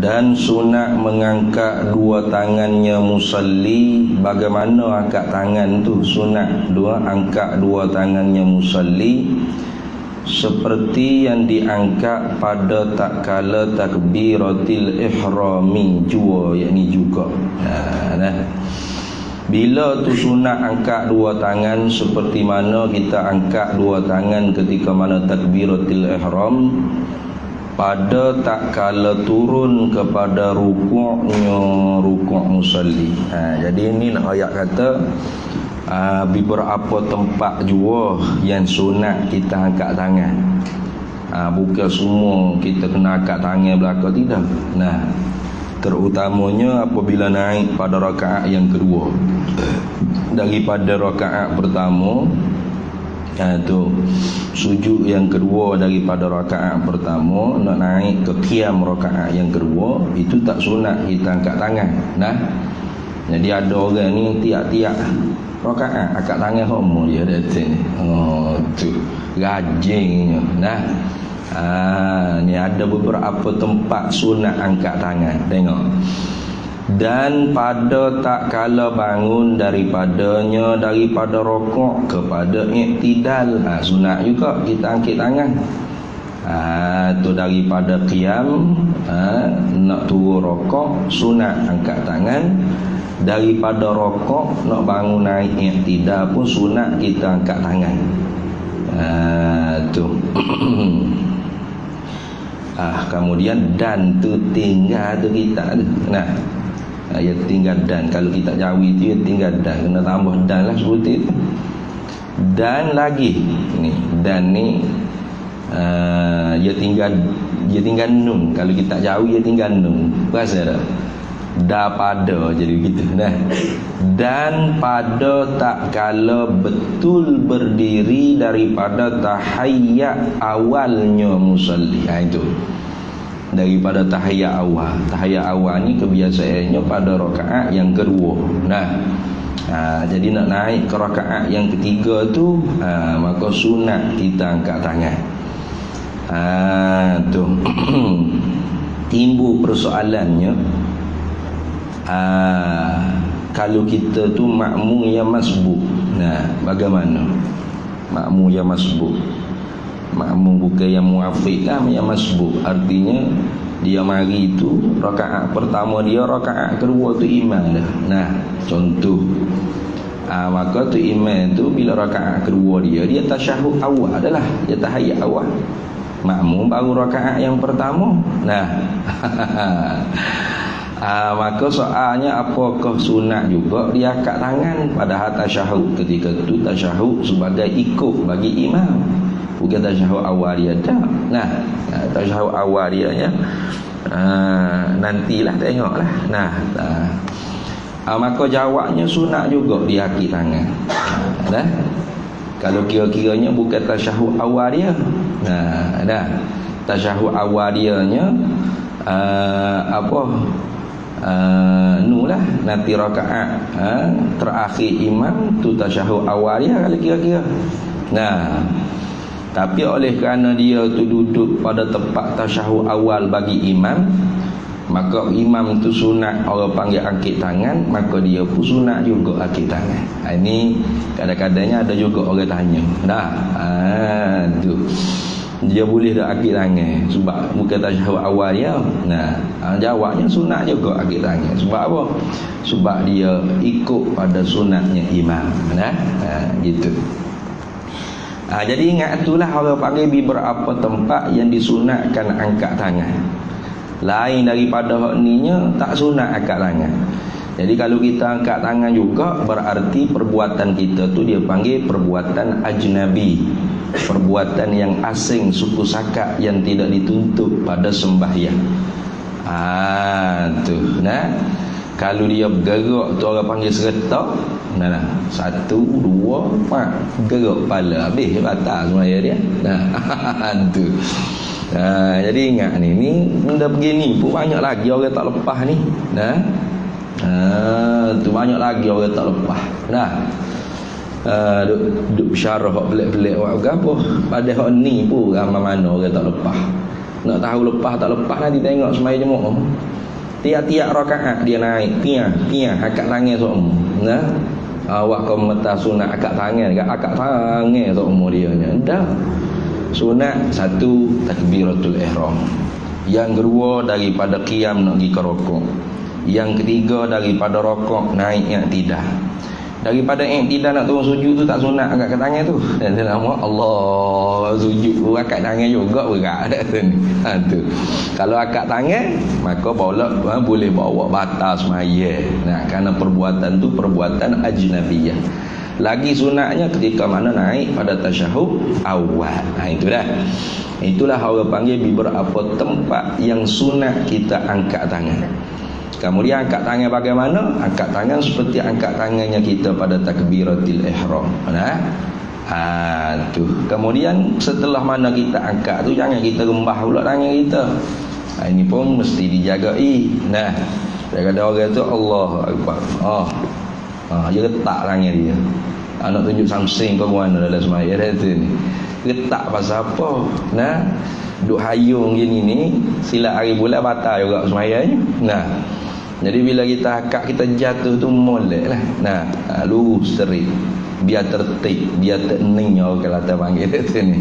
Dan sunat mengangkat dua tangannya musalli. Bagaimana angkat tangan tu? Sunat angkat dua tangannya musalli seperti yang diangkat pada tak kala takbiratil ihrami jua, yakni juga. Bila tu sunat angkat dua tangan seperti mana kita angkat dua tangan ketika mana takbiratil ihram pada tak kala turun kepada rukuknya rukuk musalli. Jadi ini nak ayat kata beberapa tempat jua yang sunat kita angkat tangan. Bukan semua kita kena angkat tangan belakang, tidak. Terutamanya apabila naik pada rakaat yang kedua. Daripada rakaat pertama, tu sujud yang kedua daripada rakaat pertama nak naik ke qiyam rakaat yang kedua, itu tak sunat kita angkat tangan. Jadi ada orang ni tiap-tiap rakaat angkat tangan homo dia datang ni. Tu rajinnya. Ni ada beberapa tempat sunat angkat tangan. Tengok. Dan pada tak kala bangun daripada rokok kepada iktidal, sunat juga kita angkat tangan. Tu daripada qiyam nak turun rokok, sunat angkat tangan. Daripada rokok nak bangun naik iktidal pun sunat kita angkat tangan. Tu. Kemudian dan tu tinggal tu kita tu. Ya tinggal dan, kalau kita Jawi tu ya tinggal dan, kena tambah dan lah seperti itu. Dan lagi ni, dan ni dia tinggal nun. Kalau kita Jawi dia tinggal nun. Rasa tak? Pada jadi begitu. Dan pada tak kala betul berdiri daripada tahiyyat awalnya musalli. Itu daripada tahiyyat awal. Tahiyyat awal ni kebiasaannya pada rakaat yang kedua. Jadi nak naik ke rakaat yang ketiga tu, maka sunat kita angkat tangan. Tu timbul persoalannya, kalau kita tu makmum yang masbuk, bagaimana? Makmum yang masbuk, makmum bukan yang muafiq lah, yang masbuk. Artinya dia mari tu rakaat pertama dia, rakaat kedua tu imam dah. Contoh, maka tu imam tu bila rakaat kedua dia tasyahud awal adalah, dia tahiyyat awal. Makmum baru rakaat yang pertama. Maka soalnya apakah sunat juga dia angkat tangan padahal tasyahud ketika itu tasyahud sebagai ikut bagi imam, bukan tasyahud awal dia dah. Tasyahud awal dia ya, nantilah tengoklah. Maka jawabnya sunat juga dia angkat tangan. Kalau kira-kiranya bukan tasyahud awal dia, tasyahud awal dia nya nulah nanti rakaat terakhir imam tu tasyahud awal dia kalau kira-kira. Tapi oleh kerana dia tu duduk pada tempat tasyahud awal bagi imam, maka imam tu sunat orang panggil angkat tangan, maka dia pun sunat juga angkat tangan. Ini kadang-kadangnya ada juga orang tanya, tu dia boleh dah angkat tangan sebab bukan tasyahud awal dia. Jawabnya sunat juga angkat tangan. Sebab apa? Sebab dia ikut pada sunatnya imam. Gitu. Jadi ingat itulah orang panggil beberapa tempat yang disunatkan angkat tangan. Lain daripada hak ninya tak sunat angkat tangan. Jadi kalau kita angkat tangan juga berarti perbuatan kita tu dia panggil perbuatan ajnabi, perbuatan yang asing, suku sakat yang tidak dituntut pada sembahyang. Kalau dia bergerak tu orang panggil seretak. Satu, dua, empat, gerak kepala, habis batal semaya dia. Tu. Jadi ingat ni benda begini pun banyak lagi orang tak lepas ni. Tu banyak lagi orang tak lepas. Duk bersyarah hak pelik-pelik buat apa. Pada hak ni pun ramai mana orang tak lepas. Nak tahu lepas tak lepas nanti tengok semaya jemaah. Tiap-tiap rakaat dia naik pian akak tangan semua. Nah, awak kau meta sunat akak tangan semua dia nya. Dah. Sunat satu takbiratul ihram. Yang kedua daripada qiyam nak pergi ke rokok. Yang ketiga daripada rokok naik i'tidal. Daripada i'tidal nak turun sujud tu tak sunat angkat tangan tu. Dan lama Allah sujud angkat tangan juga berat tu. Tu. Kalau angkat tangan maka boleh bawa batal semaya. Nah, kerana perbuatan tu perbuatan ajnabiyah. Lagi sunatnya ketika mana naik pada tasyahud awal. Itu dah. Itulah orang panggil beberapa tempat yang sunat kita angkat tangan. Kemudian angkat tangan bagaimana? Angkat tangan seperti angkat tangannya kita pada takbiratul ihram. Nah. Tu. Kemudian setelah mana kita angkat tu jangan kita rembah pula tangan kita. Ini pun mesti dijagai. Nah, ada orang tu Allahu akbar. Dia letak tangan dia. Nak tunjuk something ke mana dalam semaya dia tu ni. Letak pasal apa? Nah, duk hayung gini ni silap hari bulan batal juga semayanya. Nah, jadi bila kita akak kita jatuh tu molek lah. Nah, lurus straight. Biar tertib, biar tening orang Kelantan panggil tu ni.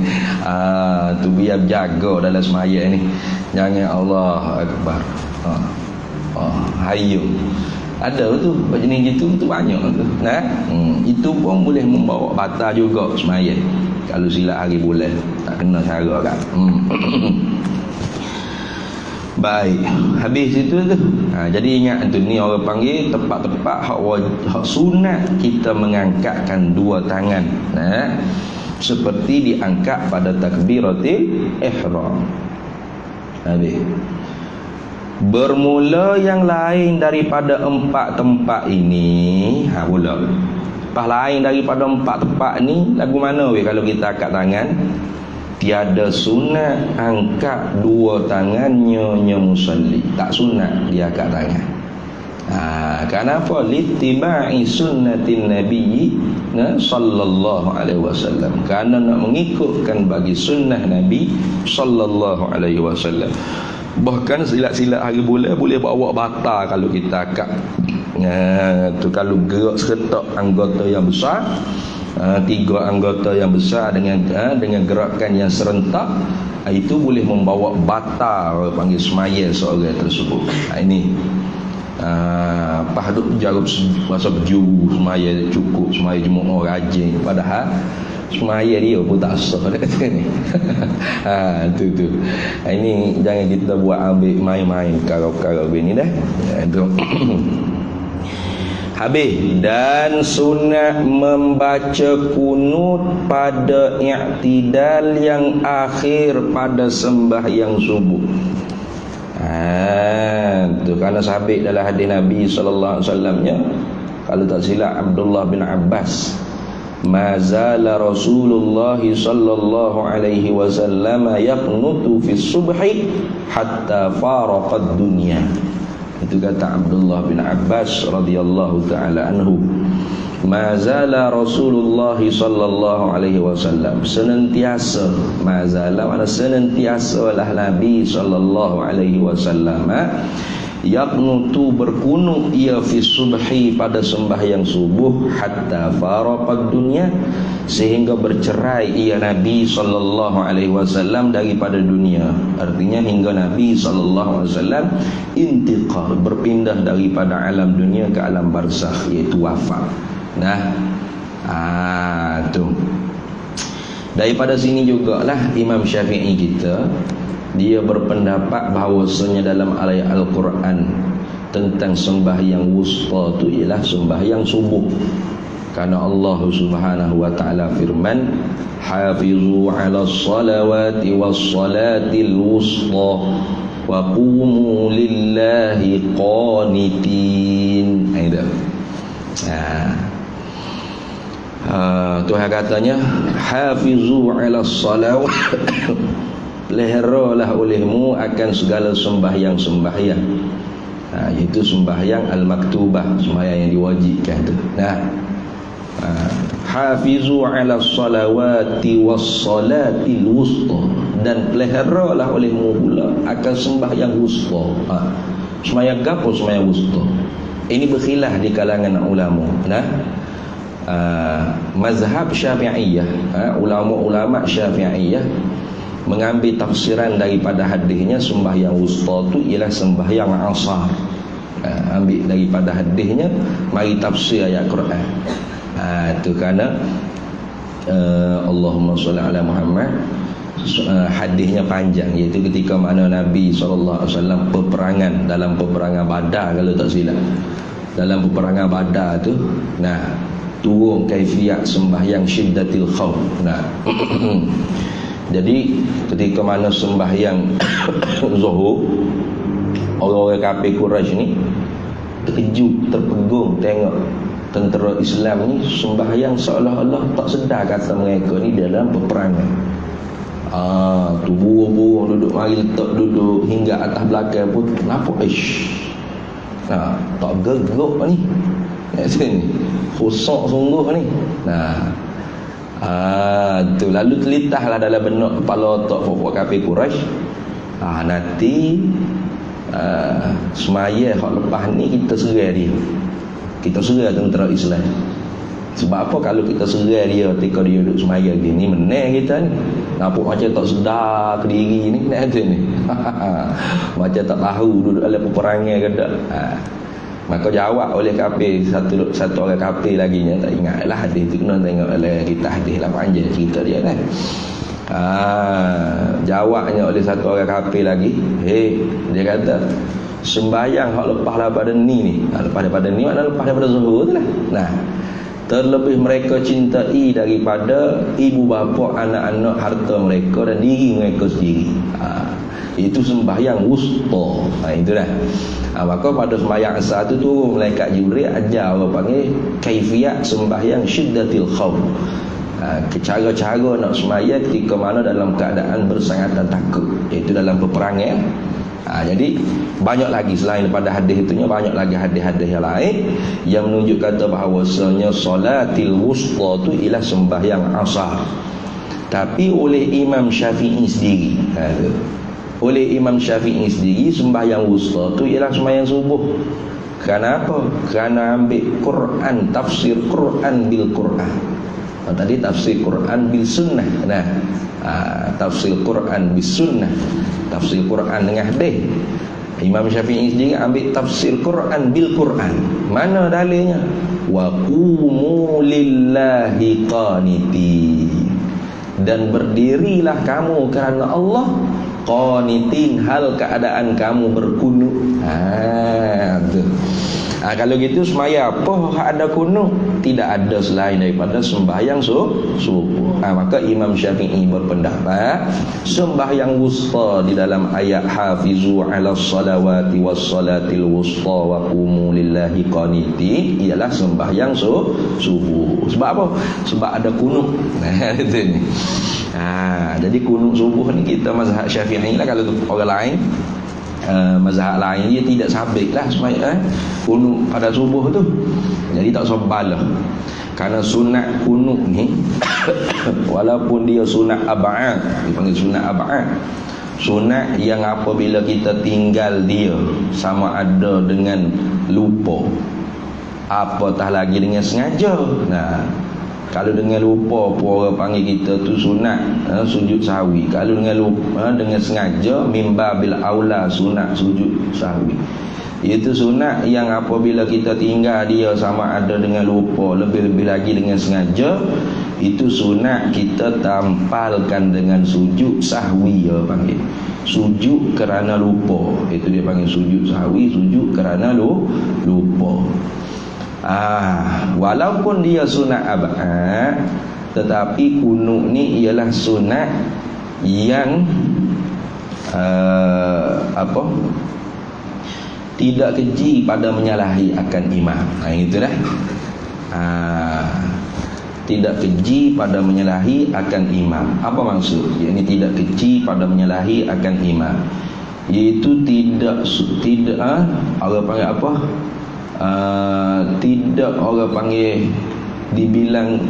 Tu biar jaga dalam semaya ni. Jangan Allah akbar. Hayung. Ada tu jenis gitu tu banyak tu. Nah, itu pun boleh membawa batal juga semaya. Kalau silap hari bulan tak kena cara kan. Baik, habis itu tu. Jadi ingat tu ni orang panggil tempat-tempat hak sunat kita mengangkatkan dua tangan. Seperti diangkat pada takbiratul ihram. Habis. Bermula yang lain daripada empat tempat ini, pula. Lepas lain daripada empat tempat ni, lagu mana weh kalau kita angkat tangan? Tiada sunat angkat dua tangannya musalli. Tak sunat dia angkat tangan. Kenapa? Littiba'i sunnatin Nabi sallallahu alaihi wasallam. Kerana nak mengikutkan bagi sunnah Nabi sallallahu alaihi wasallam. Bahkan silat-silat hari bulan boleh bawa batal kalau kita akak. Tu kalau gerak seretak anggota yang besar, tiga anggota yang besar dengan gerakan yang serentak, itu boleh membawa batal panggil semaya seorang tersebut. Ini duk jarub masa berjuru semaya cukup, semaya jemaah rajin, padahal semaya dia pun tak sah dia kata ni. Tu. Ini jangan kita buat ambil main-main perkara-perkara begini dah. Tu. Habis. Dan sunat membaca kunut pada i'tidal yang akhir pada sembahyang subuh. Tu kerana sahabat dalam hadis Nabi sallallahu alaihi wasallamnya, kalau tak silap Abdullah bin Abbas, ma zala Rasulullah sallallahu alaihi wasallam yaqnutu fi subhi hatta faraqad dunya. Itu kata Abdullah bin Abbas radhiyallahu taala anhu. Ma zala Rasulullah sallallahu alaihi wasallam, senantiasa, ma zala mana senantiasalah Nabi sallallahu alaihi wasallam yaqnutu berkunut ia fi subhi pada sembahyang subuh hatta faraqad dunya, sehingga bercerai ia Nabi sallallahu alaihi wasallam daripada dunia. Artinya hingga Nabi sallallahu alaihi wasallam intiqal, berpindah daripada alam dunia ke alam barzakh, iaitu wafat. Tu. Daripada sini jugalah Imam Syafi'i kita, dia berpendapat bahawasanya dalam ayat Al-Quran tentang sembahyang wusta tu ialah sembahyang subuh. Karena Allah Subhanahu wa taala firman, hafizu 'alas salawati was salatil wusta wa qumu lillahi qanitin. Tuhan katanya hafizu 'alas salawat, peliharalah olehmu akan segala sembahyang-sembahyang. Iaitu sembahyang al-maktubah, sembahyang yang diwajibkan tu. Hafizu ala salawati was salatil wusta, dan peliharalah olehmu pula akan sembahyang wusta. Sembahyang gapo? Sembahyang wusta. Ini berkhilaf di kalangan ulama. Mazhab Syafi'iyah, ulama-ulama Syafi'iyah mengambil tafsiran daripada hadisnya sembahyang wusta tu ialah sembahyang asar. Ambil daripada hadisnya, mari tafsir ayat Quran. Itu kerana Allahumma salli ala Muhammad, hadisnya panjang, iaitu ketika mana Nabi SAW peperangan, dalam peperangan Badar kalau tak silap, dalam peperangan Badar tu, turun kaifiat sembahyang syiddatil khauf. Jadi ketika mana sembahyang Zuhur, orang-orang kafir Quraisy ni terkejut, terpegung tengok tentera Islam ni sembahyang seolah-olah tak sedar kata mereka ni dalam peperangan. Tu burung-burung duduk, mari letak duduk hingga atas belakang pun nampak tak gegok ni. Sini khusyuk sungguh ni. Tu lalu telitahlah dalam benak kepala otak pokok kafir Quraisy. Nanti semaya hak lepas ni kita serai dia. Kita serai tentera Islam. Sebab apa? Kalau kita serai dia ketika dia duduk semaya gini, menang kita ni. Nampak macam tak sedar ke diri ni, ni. Macam tak tahu duduk dalam peperangan ke tak. Maka jawab oleh kafir, satu orang kafir lagi nya, tak ingat lah hadis tu, kena tengok oleh kita hadis lah, panjang cerita dia kan. Jawabnya oleh satu orang kafir lagi, dia kata sembahyang hak lepas daripada ni lepas daripada ni maknanya lepas daripada zuhur tu lah. Terlebih mereka cintai daripada ibu bapa, anak-anak, harta mereka dan diri mereka sendiri. Itu sembahyang wusta. Itulah. Maka pada sembahyang asar tu turun malaikat Jibril ajar orang panggil kaifiat sembahyang syiddatil khauf. Cara-cara nak sembahyang ketika mana dalam keadaan bersangatan takut, iaitu dalam peperangan. Jadi banyak lagi selain daripada hadis itunya, banyak lagi hadis-hadis yang lain yang menunjuk kata bahawasanya salatil wusta tu ialah sembahyang asar. Tapi oleh Imam Syafi'i sendiri, oleh Imam Syafi'i sendiri sembahyang wusta tu ialah sembahyang subuh. Kenapa? Kerana ambil Quran, tafsir Quran bil Quran. Tadi tafsir Quran bil sunnah. Tafsir Quran bis sunnah, tafsir Quran dengan hadis. Imam Syafi'i sendiri ambil tafsir Quran bil Quran. Mana dalilnya? Wa qumu lillahi qanitin, dan berdirilah kamu kerana Allah qanitin, hal keadaan kamu berkunut. Kalau gitu semaya apa ada kunut? Tidak ada selain daripada sembahyang subuh. Maka Imam Syafi'i berpendapat sembahyang wusta di dalam ayat hafizu ala salawati was salatil wusta wa qumu lillahi qanitin ialah sembahyang subuh. Sebab apa? Sebab ada kunut. Itu ni. Jadi kunut subuh ni kita mazhab Syafi'i lah. Kalau orang lain, mazhab lain dia tidak sabit lah sembahyang kunut pada subuh tu. Jadi tak sobalah. Kerana sunat kunut ni walaupun dia sunat ab'ad, dipanggil sunat ab'ad, sunat yang apabila kita tinggal dia sama ada dengan lupa, apatah lagi dengan sengaja. Kalau dengan lupa pun orang panggil kita tu sunat sujud sahwi. Kalau dengan lupa, dengan sengaja, mimba bil aula sunat sujud sahwi. Itu sunat yang apabila kita tinggal dia sama ada dengan lupa, lebih-lebih lagi dengan sengaja, itu sunat kita tampalkan dengan sujud sahwi. Dia panggil sujud kerana lupa. Itu dia panggil sujud sahwi, sujud kerana lupa. Walaupun dia sunat ab'ad, tetapi kunut ni ialah sunat yang tidak keji pada menyalahi akan imam. Itu dah. Tidak keji pada menyalahi akan imam. Apa maksud? Ini tidak keji pada menyalahi akan imam, iaitu tidak orang panggil apa? Tidak orang panggil dibilang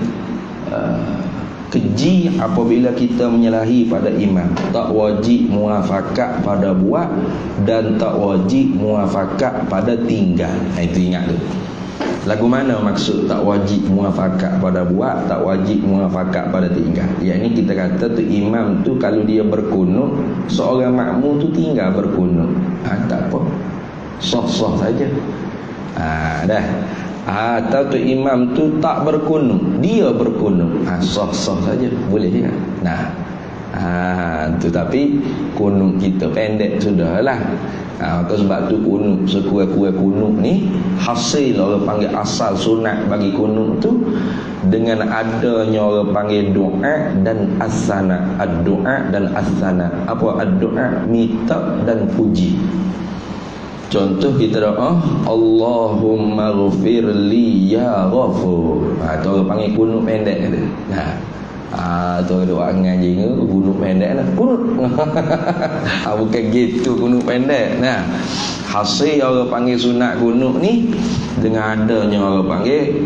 keji apabila kita menyalahi pada imam. Tak wajib muafakat pada buat dan tak wajib muafakat pada tinggal. Itu ingat tu. Lagu mana maksud tak wajib muafakat pada buat, tak wajib muafakat pada tinggal? Yang ini kita kata tu imam tu kalau dia berkunut, seorang makmum tu tinggal berkunut. Tak apa, sah-sah saja. Dah. Atau tu imam tu tak berkunut, dia berkunut, sah-sah saja, boleh juga. Nah, tetapi kunut kita pendek sudahlah. Maka sebab tu kunut, sekurang-kurang kunut ni hasil orang panggil asal sunat bagi kunut tu dengan adanya orang panggil doa dan asana. Ad-doa dan asana. Apa ad-doa? Minta dan puji. Contoh kita doa Allahumma ghafirli ya ghafur. Tu orang panggil kunut pendek tu. Tu doa ngaji ni kunut pendek lah. Kunut. Bukan gitu kunut pendek. Hasil orang panggil sunat kunut ni dengan adanya orang panggil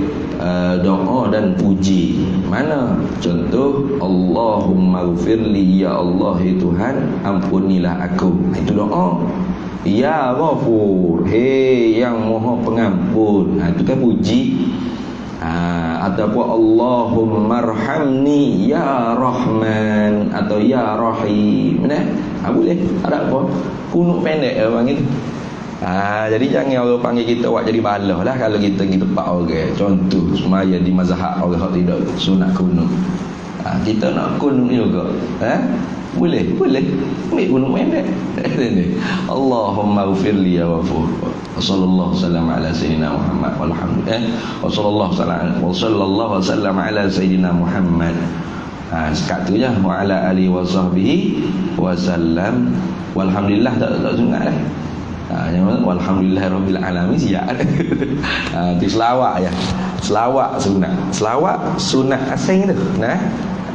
doa dan puji. Mana? Contoh Allahumma ghafirli ya Allah Tuhan ampunilah aku. Itu doa. Ya Ghafur, hei yang Maha Pengampun. Itu kan puji. Ataupun Allahumma arhamni ya Rahman atau ya Rahim. Boleh. Ada apa? Kunut pendek orang itu. Jadi jangan orang panggil kita buat jadi balah lah kalau kita pak orang. Contoh semaya di mazhab orang tidak sunat kunut. Kita nak kunut juga. Boleh. Ambil kunut pendek. Allahumma ghafirli ya Ghafur. Wassallallahu wasallam ala sayyidina Muhammad walhamdulillah. Wassallallahu wasallam ala sayyidina Muhammad. Sekat tu je. Wa ala alihi wa sahbihi wasallam. Walhamdulillah tak sunat dah. Walhamdulillah rabbil alamin siap. Itu selawat je. Selawat sunat. Selawat sunat asing tu.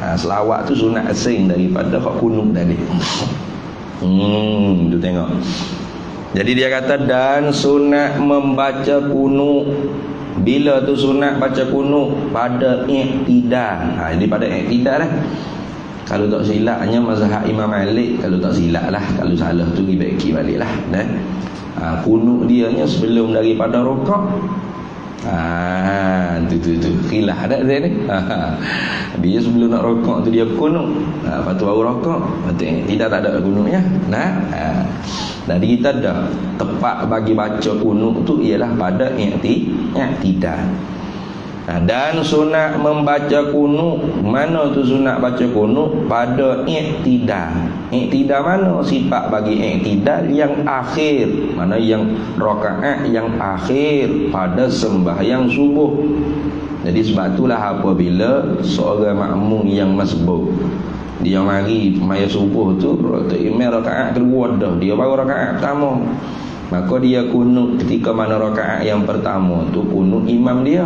Selawat tu sunat asing daripada hak kunut tadi. Tu tengok. Jadi dia kata dan sunat membaca kunut. Bila tu sunat baca kunut? Pada i'tidal. Jadi pada i'tidal lah. Kalau tak silapnya mazhab Imam Malik, kalau tak silap lah, kalau salah tu dibaiki balik lah. Kunut dianya sebelum daripada rukuk. Tu khilaf ada dia ni. Dia sebelum nak rokok tu dia kunut. Lepas tu baru rokok. Tidak tak ada kunutnya. Jadi kita dah tepat bagi baca kunut tu ialah pada i'tidal. Dan sunat membaca kunut. Mana tu sunat baca kunut? Pada i'tidal. I'tidal mana? Sifat bagi i'tidal yang akhir. Mana yang rakaat yang akhir pada sembahyang subuh. Jadi sebab itulah apabila seorang makmum yang masbuk dia mari sembahyang subuh tu imam rakaat kedua dah, dia baru rakaat pertama, maka dia kunut ketika mana rakaat yang pertama tu kunut imam dia.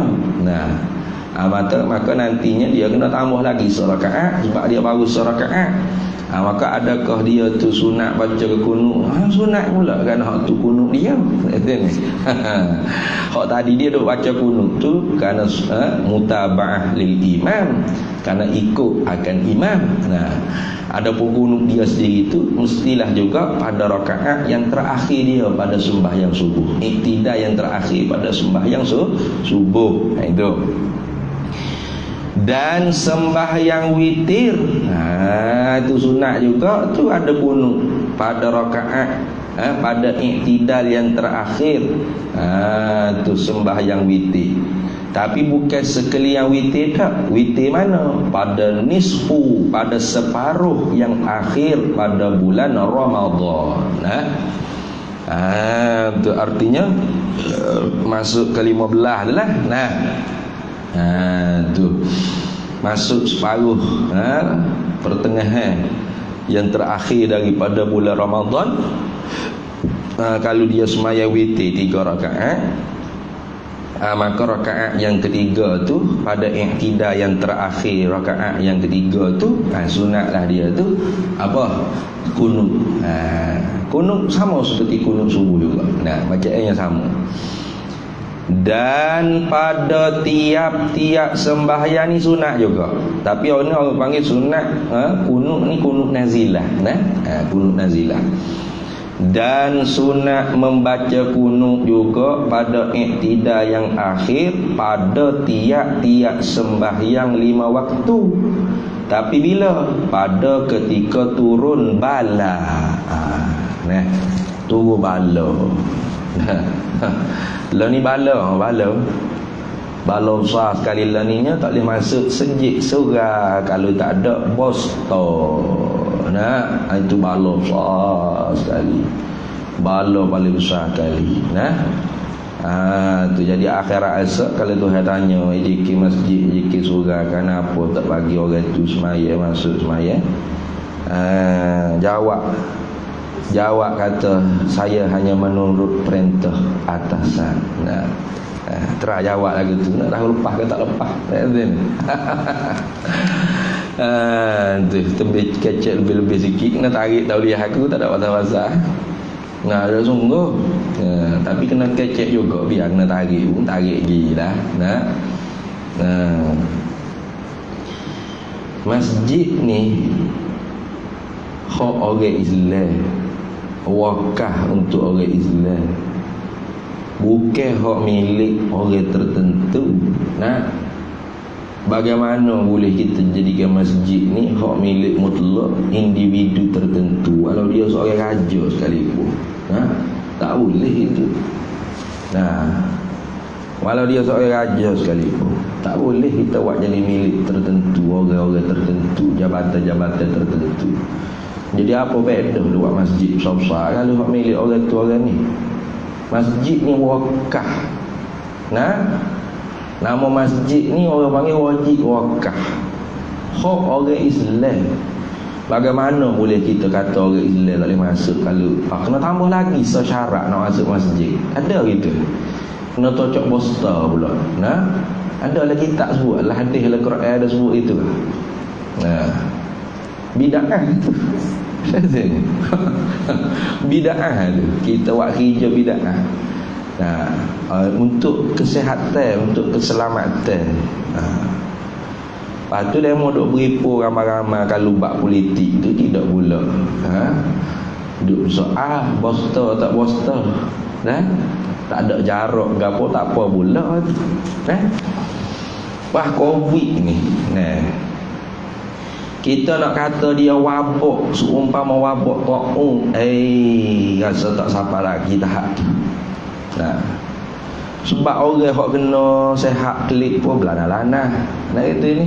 Maka nantinya dia kena tambah lagi serakaat sebab dia baru serakaat. Maka adakah dia tu sunat baca ke kunut? Sunat pula kan hak tu kunut dia. Hak tadi dia duk baca kunut tu kerana mutaba'ah lil imam, kerana ikut akan imam. Adapun kunut dia sendiri tu mestilah juga pada rakaat yang terakhir dia pada sembahyang subuh. I'tidal yang terakhir pada sembahyang subuh. Itu. Dan sembahyang witir, itu sunat juga tu ada kunut pada rakaat pada i'tidal yang terakhir. Tu sembahyang witir. Tapi bukan sekalian witir tak. Witir mana? Pada nisfu, pada separuh yang akhir pada bulan Ramadan. Itu artinya masuk ke 15 tu lah. Tu masuk separuh pertengahan yang terakhir daripada bulan Ramadan. Kalau dia sembahyang witir 3 rakaat, maka rakaat yang ketiga tu pada i'tidal yang terakhir, rakaat yang ketiga tu sunatlah dia tu apa? Kunut. Kunut sama seperti kunut subuh juga. Bacaannya sama. Dan pada tiap-tiap sembahyang ni sunat juga. Tapi orang panggil sunat kunut ni kunut nazilah, kunut nazilah. Dan sunat membaca kunut juga pada iktidal yang akhir pada tiap-tiap sembahyang 5 waktu. Tapi bila? Pada ketika turun bala. Turun bala. Lah ni bala besar sekali lah ni nya, tak boleh masuk sejik surah kalau tak ada bosto. Itu bala besar sekali, bala paling besar sekali. Tu jadi akhirat esok kalau Tuhan tanya JK masjid, JK surah, kenapa tak bagi orang tu semaya masuk semaya? Jawab kata, saya hanya menurut perintah atasan. Terah jawab lagi tu, nak tahu lepas ke tak lepas. Tembik kecek lebih-lebih sikit, kena tarik tauliah aku tak ada pasal-pasal. Ada sungguh. Tapi kena kecek juga, biar kena tarik pun tarik lagi lah. Masjid ni hak orang Islam, wakaf untuk orang Islam, bukan hak milik orang tertentu. Bagaimana boleh kita jadikan masjid ni hak milik mutlak individu tertentu, walau dia seorang raja sekalipun? Tak boleh itu. Walau dia seorang raja sekalipun, tak boleh kita buat jadi milik tertentu, orang-orang tertentu, jabatan-jabatan tertentu. Jadi apa beda buat masjid besar-besar kalau hak milik orang tu orang ni? Masjid ni wakaf. Nama masjid ni orang panggil wajib wakaf, hak orang Islam. Bagaimana boleh kita kata orang Islam tak boleh masuk kalau kena tambah lagi syarat nak masuk masjid? Ada gitu. Kena tocok poster pula. Ada lagi tak sebut lah, hadis dalam Quran ada sebut itu. Bid'ah itu. Bid'ah tu. Kita buat kerja bid'ah. Untuk kesihatan, untuk keselamatan. Lepas tu dia mau duk beripu ramai-ramai kalau bak politik tu tidak pula. Duk soal poster tak poster. Tak ada jarak gapo tak apa pula. Wah, Covid ni. Kita nak kata dia wabak, seumpama wabak taun, rasa tak sabar lagi tahap. Sebab orang hok kena sehat klik pun belana-lana. Itu ni.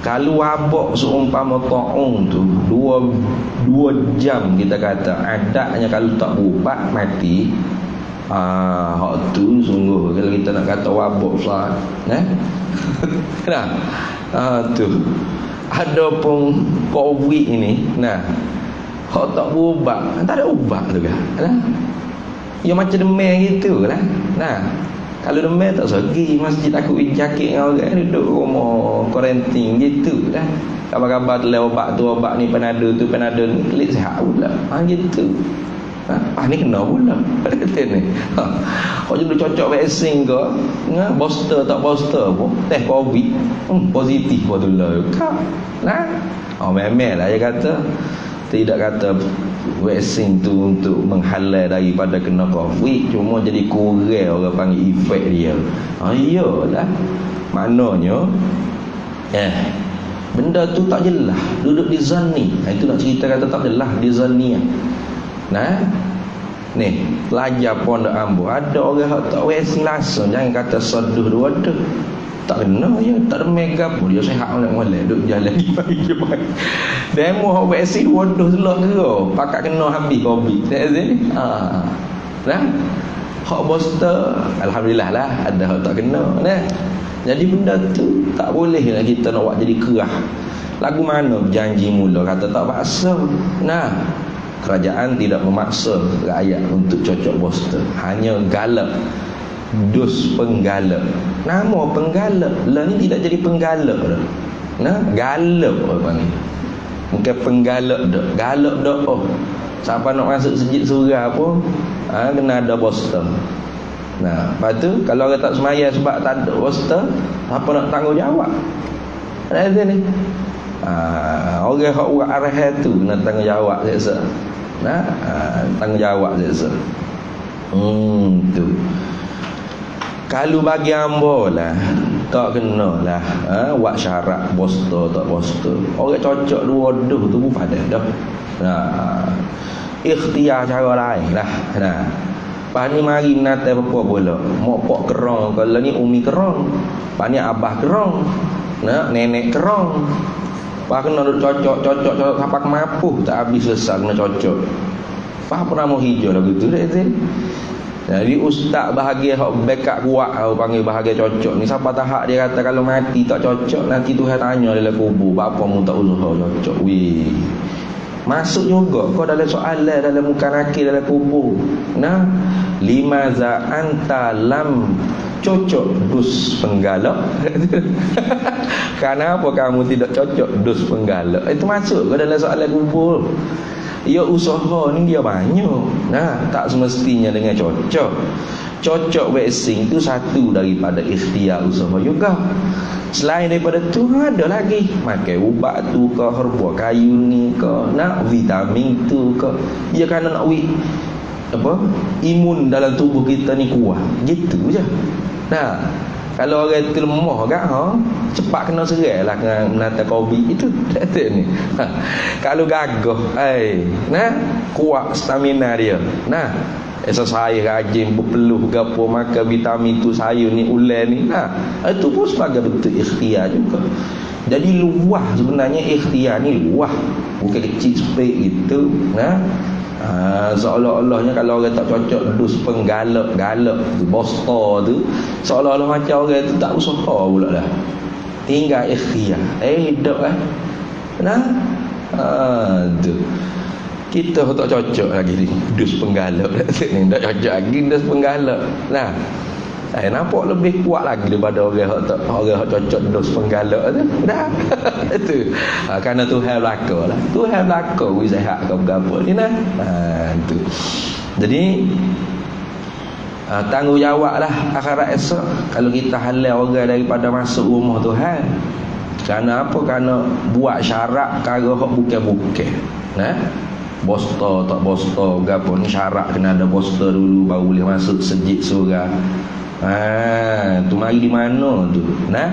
Kalau wabak seumpama taun tu 2 jam kita kata, adanya kalau tak berubat mati. Hak tu sungguh kalau kita nak kata wabak besar. Tu ada pun Covid ini. Hak tak berubat, tak ada ubat tu kan. Ya macam demam gitu lah. Kalau demam tak segi masjid aku jakit dengan orang duduk rumah kuarantin gitu lah. Kabar-kabar telah obat tu, obat ni panadol tu, panadol ni klik sihat pula. Gitu. Ni kena pula. Kata ni. Kau jadi cocok vaksin ke? Booster tak booster pun test Covid positif betul lah. Memang lah dia kata. Tidak kata vaksin tu untuk menghalau daripada kena Covid, cuma jadi kurang orang panggil efek dia. Iyalah. Maknanya benda tu tak jelas, duduk di zani. Itu nak cerita kata tak jelas di zani. Ni pelajar pondok Ambo, ada orang hak tak vaksin langsung, jangan kata seduh dua tu. Tak kena ya, tak ada mega pun dia sehat molek-molek duk jalan di pagi pagi. Demo hak vaksin waduh selok ke pakak kena habis Covid. Hak booster alhamdulillah lah ada hak tak kena. Jadi benda tu tak boleh lah kita nak buat jadi kerah. Lagu mana berjanji mula kata tak paksa. Kerajaan tidak memaksa rakyat untuk cocok booster, hanya galak. Dus penggalak. Nama penggalak lah ni tidak jadi penggalak dah. Galak apa ni? Bukan penggalak dah. Galak dah. Siapa nak masuk masjid surah pun kena ada booster. Nah, lepas tu kalau orang tak semayang sebab tak ada roster, apa nak tanggungjawab? Ada ni. Orang hak buat arahan tu nak tanggungjawab seksa. Nah, tanggungjawab seksa. Tu. Kalau bagi hamba lah, tak kena lah buat syarat bosta tak bosta. Orang cocok dua duh tu pun pada dah. Nah, ikhtiar cara lain lah. Nah, Pak ni mari nate apa pula. Mak pak kerong, kalau ni umi kerong. Pak ni abah kerong. Nah, nenek kerong. Pak kena duk cocok sampai mampu tak habis selesai kena cocok. Pak pernah mau hijau lagu tu dah Zin. Jadi ustaz bahagia hak backup kuat aku panggil bahagia cocok ni. Siapa tahap dia kata kalau mati tak cocok nanti Tuhan tanya dalam kubur, apa mu tak usaha cocok. Weh. Masuk juga kau dalam soalan dalam muka nakir dalam kubur. Nah, limaza anta lam cocok dus penggalak. Kenapa kamu tidak cocok dus penggalak? Itu masuk ke dalam soalan kubur. Ya usaha ni dia banyak. Nah, tak semestinya dengan cocok. Cocok waxing itu satu daripada ikhtiar usaha juga. Selain daripada tu ada lagi makan ubat tu ke, herba kayu ni ke, nak vitamin tu ke. Dia kan nak imun dalam tubuh kita ni kuat. Gitu je. Nah, kalau orang tu lemah kan cepat kena serai lah dengan menata COVID itu. Kata ni. Kalau gagah, nah, kuat stamina dia. Nah, exercise rajin berpeluh gapo makan vitamin tu sayur ni ulen ni. Nah, itu pun sebagai bentuk ikhtiar juga. Jadi luah sebenarnya ikhtiar ni luah. Bukan kecil sepek gitu. Nah, seolah-olahnya kalau orang tak cocok dus penggalak-galak tu, bosta tu, seolah-olah macam orang tu tak usaha pula dah. Tinggal ikhtiar. Hidup nah, tu. Kita tak cocok lagi ni dus penggalak ni, tak cocok lagi dus penggalak. Nah, nampak lebih kuat lagi daripada orang hak cocok dus penggalak tu. Dah. Itu. Kerana Tuhan belaka lah. Tuhan belaka wis sihat ke apa ni nah. Tu. Jadi tanggungjawablah akhirat esok kalau kita halal orang daripada masuk rumah Tuhan. Kerana apa? Kerana buat syarat perkara hak bukan-bukan. Nah, bosta tak bosta gapo ni syarat kena ada bosta dulu baru boleh masuk sejid surga. Tu mari di mana tu? Nah,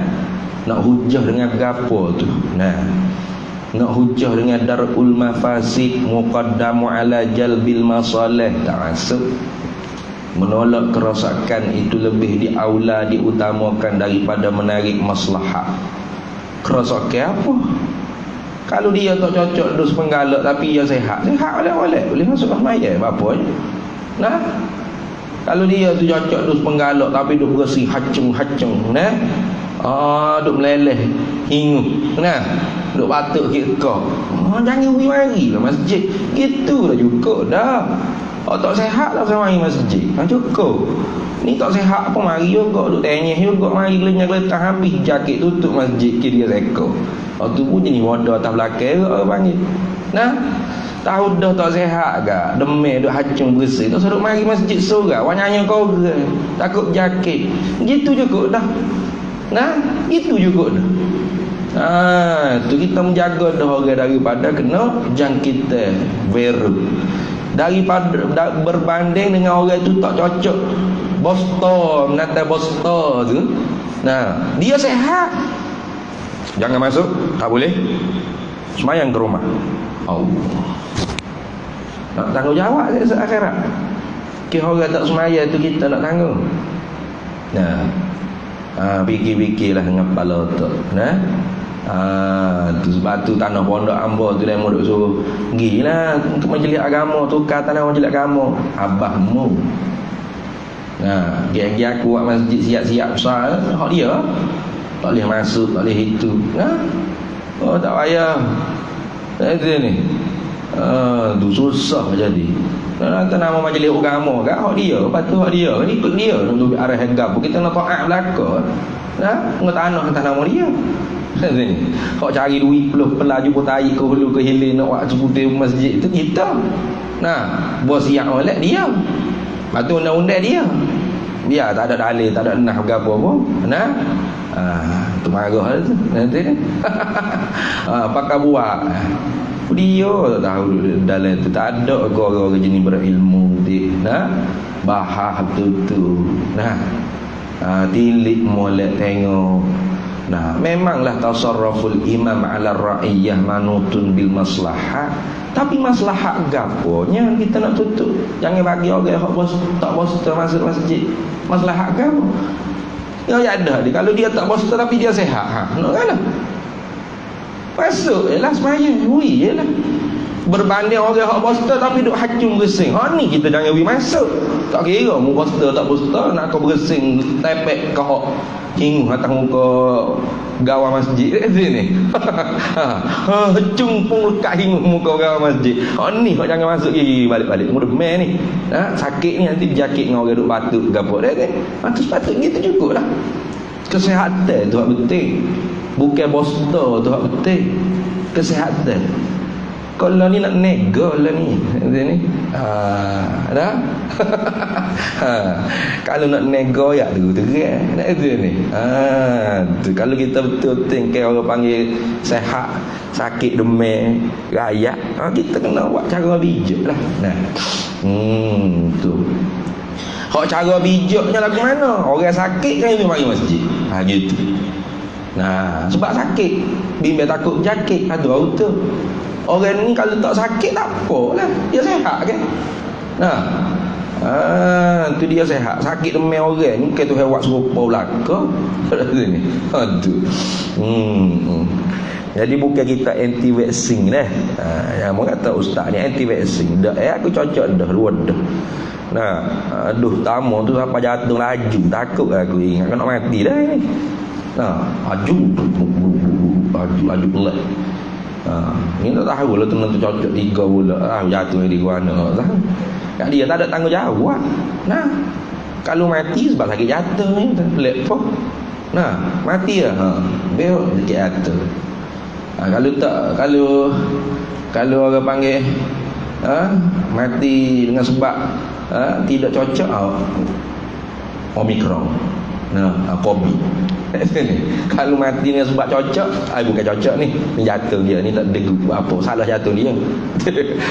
nak hujah dengan gapo tu? Nah, nak hujah dengan darul mafasid muqaddamu ala jalbil masalih, tak masuk. Menolak kerosakan itu lebih diaula diutamakan daripada menarik maslahat. Kerosakan apa? Kalau dia tak cocok dus penggalak tapi dia sehat boleh masuk mahmayat apa je. Nah, kalau dia tu cocok dus penggalak tapi duk bersih hacung nah, duk meleleh hingu, nah, duk batuk kita, jangan pergi mari lah masjid. Gitu lah juga dah. Tak sehat lah saya mari masjid. Cukup. Ni tak sehat apa mari juga duk tenyeh juga mari gelenyah-geletah habis jaket tutup masjid kira reka. Tu pun jenis bodoh atas belakang orang panggil. Nah, tahu dah tak sehat ke, demam duk hacung bersih, tak suruh mari masjid surau, wanyanya kau takut jaket. Gitu juga dah. Nah, gitu juga dah. Tu kita menjaga dah orang daripada kena jangkitan virus. Daripada berbanding dengan orang tu tak cocok bosta, menata bosta tu. Nah, dia sehat. Jangan masuk, tak boleh. Semayang ke rumah. Allah. Nak tanggungjawab akhirat. Kira orang tak semayang tu kita nak tanggung. Nah, fikir-fikirlah dengan kepala tu. Nah, tu sebab tu tanah pondok hamba tu dia mau duk suruh gilah untuk majlis agama, tukar tanah majlis agama abahmu. Nah, gigi aku buat masjid siap-siap besar, hak dia. Tak boleh masuk, tak boleh itu. Nah, tak payah. Itu ni. Tu susah jadi. Nanti nama majlis agama kan hak dia, lepas tu hak dia, ni ikut dia untuk arah agama. Kita nak taat belaka. Nah, ngetanah nama dia. Ni. Kau cari duit pelaju pun tarik ke hulu ke hilir nak buat sebutir masjid itu kita. Nah, bos yang oleh dia. Lepas tu undang-undang dia. Biar tak ada dalil, tak ada nah gapo pun. Nah. Tu marah tu. Nanti ni. Pakai buat. Dia tak tahu dalam tu tak ada orang-orang jenis berilmu dia. Nah. Bahas tu. Nah. Tilik molek tengok. Nah, memanglah tasarruful imam ala ra'iyah manutun bil maslahah. Tapi maslahat gaponya kita nak tutup. Jangan bagi orang hak bos tak bos masuk masjid. Maslahat gapo? Ya ada dia. Kalau dia tak bos tapi dia sihat. Nak kan? Masuk jelah semaya. Hui jelah. Berbanding orang hak bos tapi duk hacung bersing. Ni kita jangan wi masuk. Tak kira mu bos tak bos nak kau bersing tepek ke hak king atas muka gawang masjid sini. Cumpung lekat hing muka gawang masjid. Ni hak jangan masuk balik-balik. Mudah main ni. Sakit ni nanti berjakit dengan orang duk batuk gapo dah kan. Patut gitu jugalah. Kesihatan tu hak penting. Bukan bos tu hak penting. Kesihatan. Kalau ni nak nego lah ni. Ni. Dah. Kalau nak nego ya tu terang. Nak tu ni. Tu kalau kita betul-betul kayak orang panggil sehat, sakit demam, rayak, kita kena buat cara bijak lah. Nah. Tu. Hak cara bijaknya lagu mana? Orang sakit kan dia mari masjid. Gitu. Nah, sebab sakit, bimbang takut berjakit, ada auto. Orang ni kalau tak sakit tak apalah. Dia sehat kan. Nah. Tu dia sehat. Sakit demam orang ni bukan tu hewan serupa belaka. Ni. Aduh. Jadi bukan kita anti vaksin dah. Yang mau kata ustaz ni anti vaksin. Dah aku cocok dah luar dah. Nah, aduh tamu tu apa jatuh laju. Takut aku ingat kena mati dah ni. Nah, laju pelat. Ni tak tahu lah tu cocok 3 bulan jatuh di mana tak. Kat dia tak ada tanggungjawab. Nah, kalau mati sebab sakit jatuh ni pelik pun. Nah, mati lah. Bel sakit jatuh. Kalau tak kalau orang panggil mati dengan sebab tidak cocok Omicron. Nah, COVID. Kalau mati ni sebab cocok, bukan cocok ni jatuh dia ni tak degu apa, salah jatuh dia.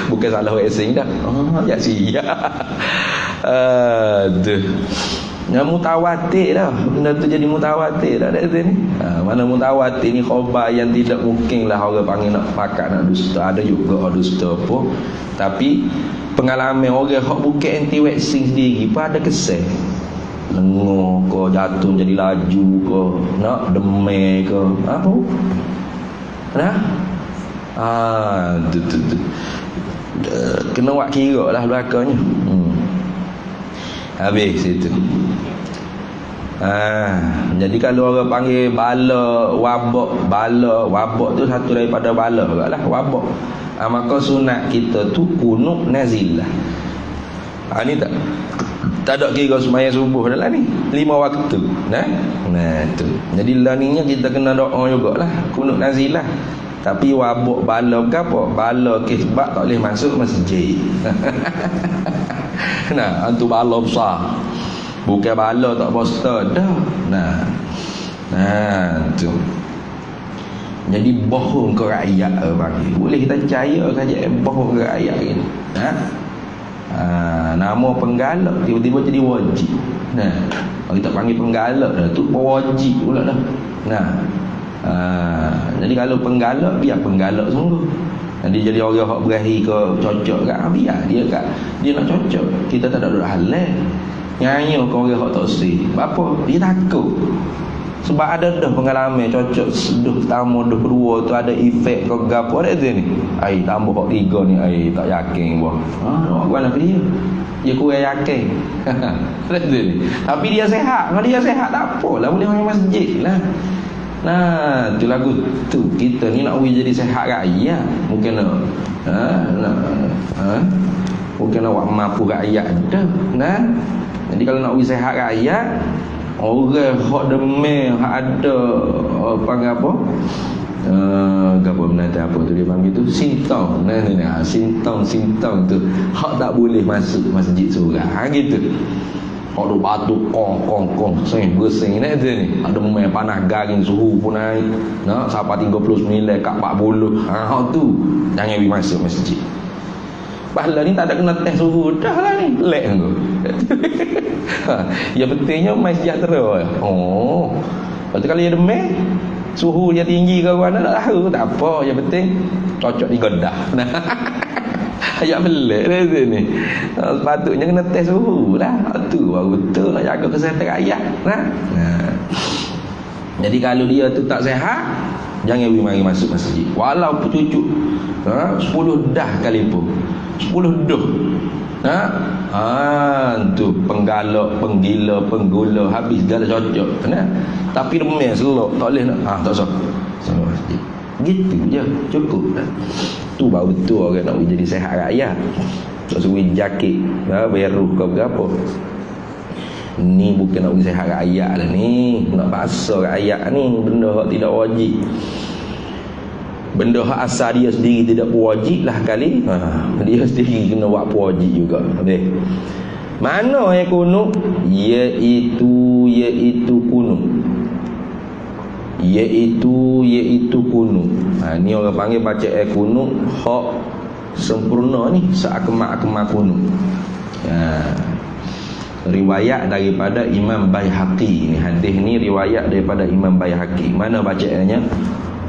Bukan salah vaksin dah. Ya siap. Aduh. Yang mutawatir dah. Benda tu jadi mutawatir dah kat sini. Mana mutawatir ni khabar yang tidak mungkin lah orang panggil nak pakat nak dusta. Ada juga dusta pun. Tapi pengalaman orang hak bukan anti vaksin sendiri pun ada kesan. Lengur ke, jatuh jadi laju ke, nak demam ke, apa? Nah, tu. Kena buat kira lah belakangnya. Habis itu. Jadi kalau orang panggil bala wabak tu satu daripada bala lah wabak. Maka sunat kita tu kunut nazilah. Ni tak ada kira sembahyang subuh dah lah ni 5 waktu. Nah tu. Jadi laninya kita kena doa jugalah kunut nazilah. Tapi wabak bala ke apa? Bala ke sebab tak boleh masuk masjid. Nah, antu bala besar. Bukan bala tak poster dah. Nah tu. Jadi bohong ke rakyat bagi. Boleh kita percaya saja bohong ke rakyat gitu. Nama penggalak tiba-tiba jadi wajib. Nah, kalau kita panggil penggalak dah tu wajib pula dah. Jadi kalau penggalak biar penggalak sungguh. Jadi orang hak berahi ke cocok kat biar dia nak cocok. Kita tak ada halal. Nyanyi ke orang hak tak sih. Apa? Dia takut. Sebab ada dah pengalaman cocok seduh tamu dah kedua tu ada efek ke gapo ada tu ni. Ai tambah hak 3 ni ai tak yakin buah. Nak buat apa dia? Dia kurang yakin. Ada tu ni. Tapi dia sehat. Kalau dia sehat tak apalah boleh main masjid lah. Nah, tu lagu tu kita ni nak jadi sehat rakyat. Mungkin mungkin nak buat mampu rakyat dah. Nah. Jadi kalau nak sehat rakyat, orang hak demam, hak ada panggil apa? Gapo binatang apa tu dia panggil tu simptom. Simptom tu hak tak boleh masuk masjid seorang. Gitu. Kalau batu kong bersing ni tu ni. Ada main panas garing suhu pun naik. Nak sampai 39 kat 40. Tu. Jangan pergi masuk masjid. Pahala ni tak ada kena test suhu dah lah ni. Lek tu. Ya pentingnya mai sejahtera. Lepas tu kalau dia demam, suhu dia tinggi ke mana tak tahu, tak apa, yang penting cocok di gedah. Ayat pelik dah sini. Sepatutnya kena test suhu lah. Tu baru betul nak jaga kesihatan rakyat. Jadi kalau dia tu tak sihat, jangan pergi mari masuk masjid. Walaupun cucuk 10 dah kali pun. 10 dah. Tu penggalak, penggila, penggula, habis segala cocok. Tapi demam selok, tak boleh nak. Tak usah. Sama masjid. Gitu je, cukup dah. Tu baru betul orang nak jadi sehat rakyat. Tak suruh jakit, beruh ke berapa. Ni bukan nak sehat rakyat lah ni. Nak paksa rakyat ni benda yang tidak wajib. Benda hak asal dia sendiri tidak wajib lah kali. Dia sendiri kena buat wajib juga. Habis. Mana yang kunut? Iaitu kunut. Iaitu kunut. Ni orang panggil baca kunut hak sempurna ni, seakmal-akmal kunut. Riwayat daripada Imam Baihaqi. Ni hadis ni riwayat daripada Imam Baihaqi. Mana bacaannya?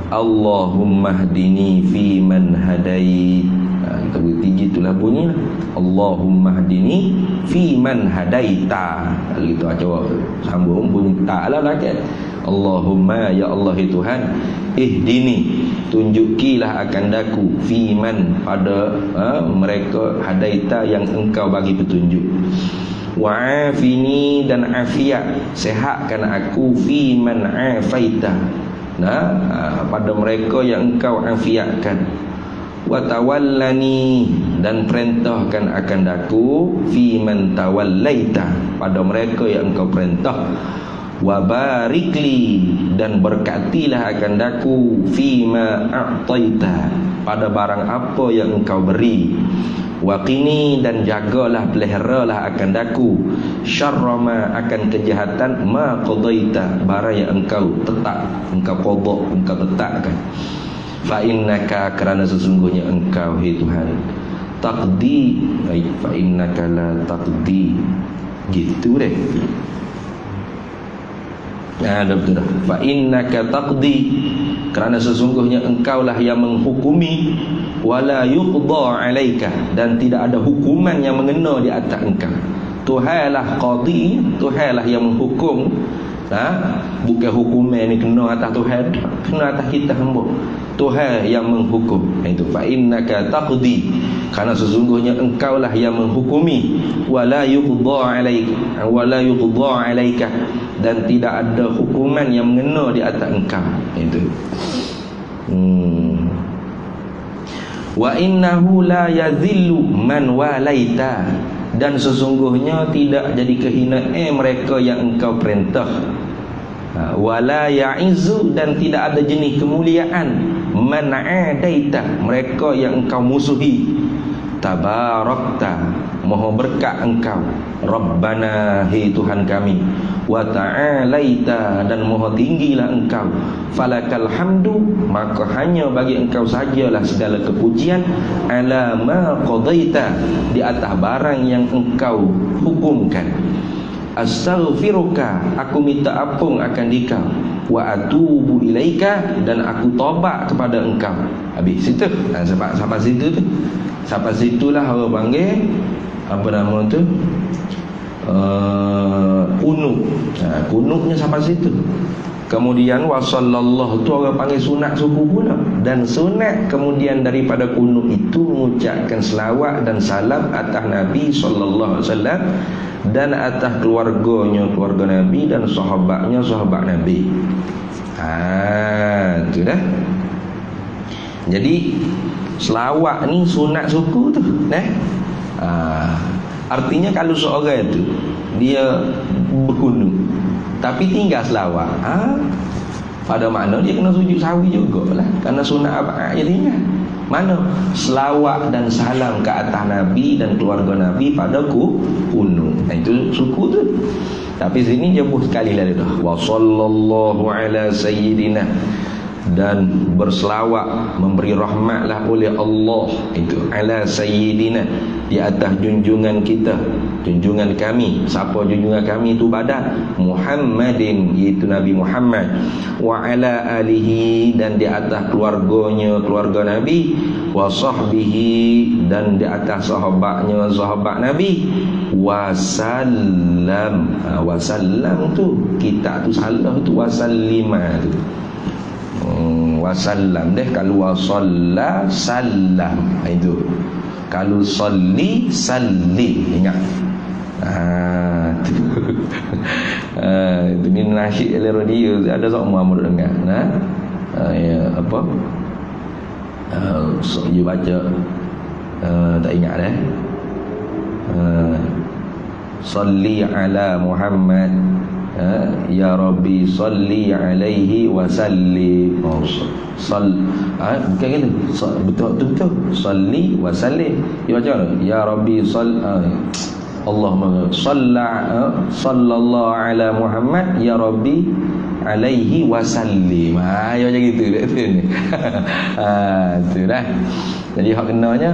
Allahumma hdini fi man hadait. Kita beri tinggi itulah bunyi lah. Allahumma hdini fi man hadaita. Gitu aja sambung bunyi tak lah kan. Allahumma ya Allah Tuhan, ihdini, tunjukilah akan daku, fi man, pada mereka hadaita yang engkau bagi petunjuk. Wa'afini, dan afiat, sehatkan aku, fi man afaita, pada mereka yang engkau afiatkan. Wa tawallani, dan perintahkan akan daku, fi man tawallaita, pada mereka yang engkau perintah. Wa barikli, dan berkatilah akan daku, fi ma a'taita, pada barang apa yang engkau beri. Wa qini, dan jagalah, peliharalah akan daku, syarra ma, akan kejahatan, ma qadaita, barang yang engkau tetap, engkau qada, engkau tetapkan. Fa innaka, kerana sesungguhnya engkau hai Tuhan, taqdi, fa innaka la taqdi, gitu deh. Betul dah. Fa innaka taqdi, kerana sesungguhnya engkaulah yang menghukumi, wala yuqda alaika, dan tidak ada hukuman yang mengena di atas engkau. Tuhanlah qadi, Tuhanlah yang menghukum. Bukan hukuman ni kena atas Tuhan, kena atas kita hamba. Tuhan yang menghukum. Itu fa innaka taqdi, kerana sesungguhnya engkaulah yang menghukumi, wala yuqda alaika, wala yuqda alaika, dan tidak ada hukuman yang mengena di atas engkau. Itu. Wa innahu la yadhillu man walaita, dan sesungguhnya tidak jadi kehinaan mereka yang engkau perintah. Wala ya'izzu, dan tidak ada jenis kemuliaan, man adaita, mereka yang engkau musuhi. Tabarakta, maha berkat engkau, Rabbana, hai Tuhan kami, wa ta'alaita, dan maha tinggilah engkau, falakal hamdu, maka hanya bagi engkau sajalah segala kepujian, ala ma qadaita, di atas barang yang engkau hukumkan. Astaghfiruka, aku minta ampun akan dikau, wa atubu ilaika, dan aku taubat kepada engkau. Habis situ. Sampai situ tu. Sampai situlah orang panggil apa nama tu? Kunut. Kunutnya sampai situ. Kemudian wasallallahu tu orang panggil sunat subuh pula. Dan sunat kemudian daripada kunut itu mengucapkan selawat dan salam atas Nabi sallallahu alaihi wasallam, dan atas keluarganya, keluarga Nabi, dan sahabatnya, sahabat Nabi. Itu dah. Jadi selawat ni sunat suku tu, artinya kalau seorang tu dia berkunut tapi tinggal selawat, pada makna dia kena sujud sawi jugalah, kerana sunat apa dia tinggal. Mana selawat dan salam ke atas Nabi dan keluarga Nabi pada kunut. Itu suku tu. Tapi sini jebut sekali lah dah. Wa sallallahu ala sayyidina, dan berselawat memberi rahmatlah oleh Allah itu ala sayyidina, di atas junjungan kita, junjungan kami. Siapa junjungan kami itu badan Muhammadin, iaitu Nabi Muhammad. Wa ala alihi, dan di atas keluarganya, keluarga Nabi. Wa sahbihi, dan di atas sahabatnya, sahabat Nabi. Wasallam. Wasallam tu kita tu salah tu, wasallima tu. Wasallam deh. Kalau wasalla salam, itu. Kalau salli salli, ingat. Tu. Itu ni nasyid oleh radio ada semua murid dengar. Ya, apa? So you baca tak ingat dah. Salli ala Muhammad, ya Rabbi salli alaihi wa sallim. Bukan gitu. Betul. Salli wa sallim. Dia baca ya Rabbi Allahumma sallallahu ala Muhammad ya Rabbi alaihi wa sallim. Ya macam gitu dah tu ni. Tu dah. Jadi hak kenanya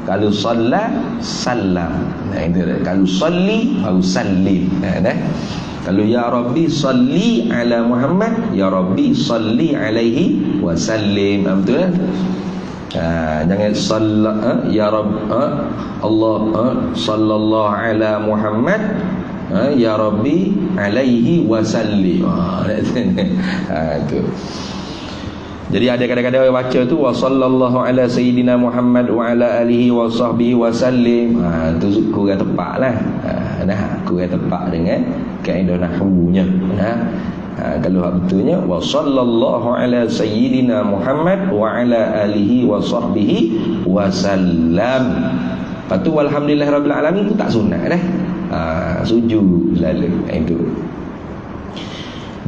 kalau salla salam. Itu dah. Kalau salli baru sallim. Dah. Kalau ya Rabbi salli ala Muhammad, ya Rabbi salli alaihi wa sallim. Betul kan? Jangan ya Rabb Allah sallallahu ala Muhammad, ya Rabbi alaihi wa sallim. Itu. Jadi ada kadang-kadang orang baca tu wa sallallahu ala sayyidina Muhammad wa ala alihi wa sahbihi wa sallim. Tu kurang tepatlah. Kurang tepat dengan kaedah nahwunya. Kalau hak betulnya wa sallallahu ala sayyidina Muhammad wa ala alihi wa sahbihi wa sallam. Lepas tu walhamdulillahirabbil alamin tu tak sunat dah. Sujud lalu itu.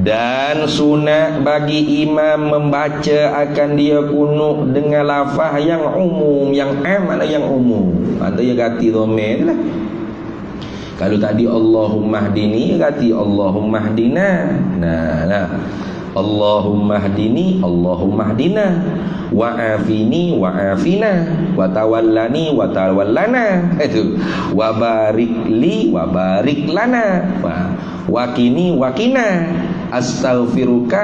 Dan sunat bagi imam membaca akan dia kunut dengan lafaz yang umum, yang am atau yang umum. Atau yang ganti dhamir lah. Kalau tadi Allahumma hdini, ganti Allahumma hdina. Nah. Allahumma hdini, Allahumma hdina. Wa afini, wa afina. Wa tawallani, wa tawallana. Itu. Wa barik li, wa barik lana. Wa kini, wa kina. Astaghfiruka,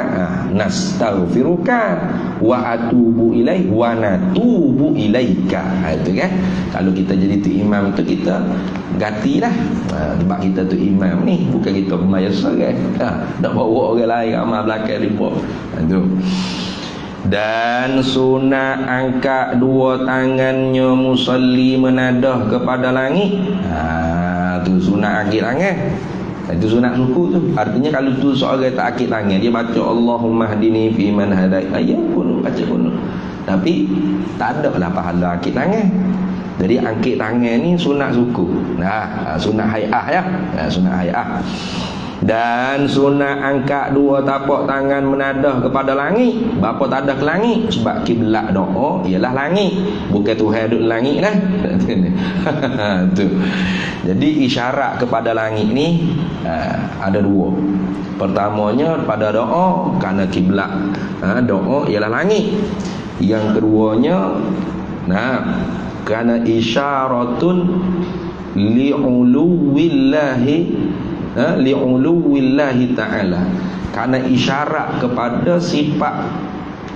nastaghfiruka. Wa atubu ilaih, wa natubu ilaika. Itu kan. Kalau kita jadi tu imam tu, kita gantilah. Sebab kita tu imam ni, bukan kita pemayasa kan. Nak bawa orang lain amal belakang lipat. Itu. Dan sunat angkat dua tangannya musalli menadah kepada langit. Tu sunat angkat tangan. Itu sunat ruku tu. Artinya kalau tu seorang tak akid tangan, dia baca Allahumma hdini fi man hadait, ayat pun baca pun. Tapi tak ada lah pahala akid tangan. Jadi angkit tangan ni sunat suku. Sunat hay'ah ya. Sunat hay'ah. Dan sunat angkat dua tapak tangan menadah kepada langit. Bapa tak ada ke langit? Sebab kiblat doa ialah langit. Bukan Tuhan duduk langit lah. Tu. Jadi isyarat kepada langit ni ada dua. Pertamanya pada doa kerana kiblat. Doa ialah langit. Yang keduanya kerana isyaratun li'uluwillahi ta'ala, kerana isyarat kepada sifat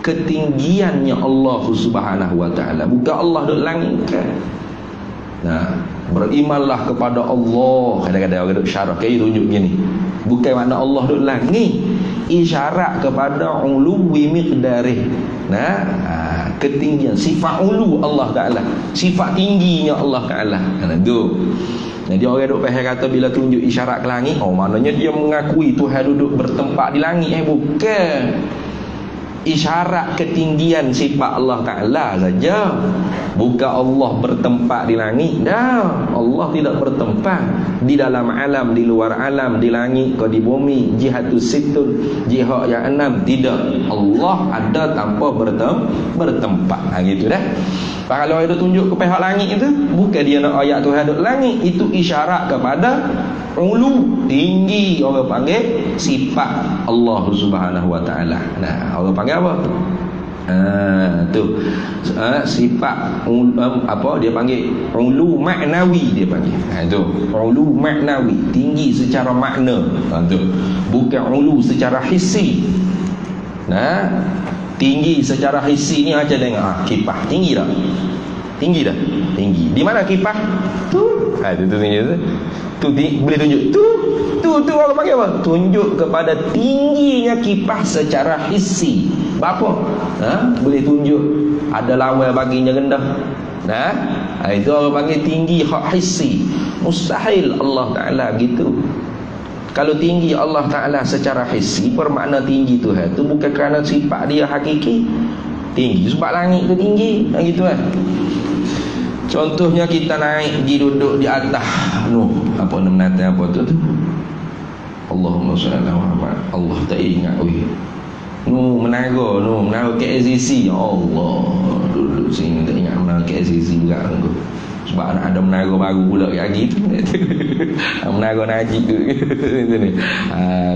ketinggiannya Allah Subhanahu wa ta'ala. Bukan Allah duduk langit kan. Berimanlah kepada Allah. Kadang-kadang orang duduk syarah kayak tunjuk gini. Bukan makna Allah duduk langit. Isyarat kepada uluwi miqdarih. Ketinggian sifat ulu Allah Ta'ala, sifat tingginya Allah Ta'ala. Itu. Jadi orang duk faham kata bila tunjuk isyarat ke langit, maknanya dia mengakui Tuhan duduk bertempat di langit. Bukan. Isyarat ketinggian sifat Allah Ta'ala saja. Bukan Allah bertempat di langit. Dah, Allah tidak bertempat di dalam alam, di luar alam, di langit ke di bumi, jihatus situn, jihad yang enam. Tidak. Allah ada tanpa bertempat. Gitu dah. Kalau ada tunjuk ke pihak langit itu, bukan dia nak ayat Tuhan duduk langit. Itu isyarat kepada ulu, tinggi, orang panggil sifat Allah Subhanahu wa taala. Nah, orang panggil apa? Sifat apa dia panggil ulu maknawi, dia panggil. Tu ulu maknawi, tinggi secara makna. Tu bukan ulu secara hissi. Nah, tinggi secara hissi ni macam tengok kipas tinggi tak? Tinggi dah. Tinggi. Di mana kipas? Tu. Tu tinggi tu. Boleh tunjuk. Tu orang panggil apa? Tunjuk kepada tingginya kipas secara hissi. Berapa? Boleh tunjuk ada lawan baginya rendah. Nah, itu orang panggil tinggi hak hissi. Mustahil Allah Taala gitu. Kalau tinggi Allah Taala secara hissi, bermakna tinggi Tuhan tu bukan kerana sifat dia hakiki. Tinggi sebab langit tu tinggi, gitu kan. Contohnya kita naik pergi duduk di atas apa nama menata apa tu Allahumma shalli ala Muhammad. Allah tak ingat menara KLCC. Ya Allah, duduk sini tak ingat menara KLCC juga tu. Sebab ada menara baru pula lagi tu. Menara Najib tu.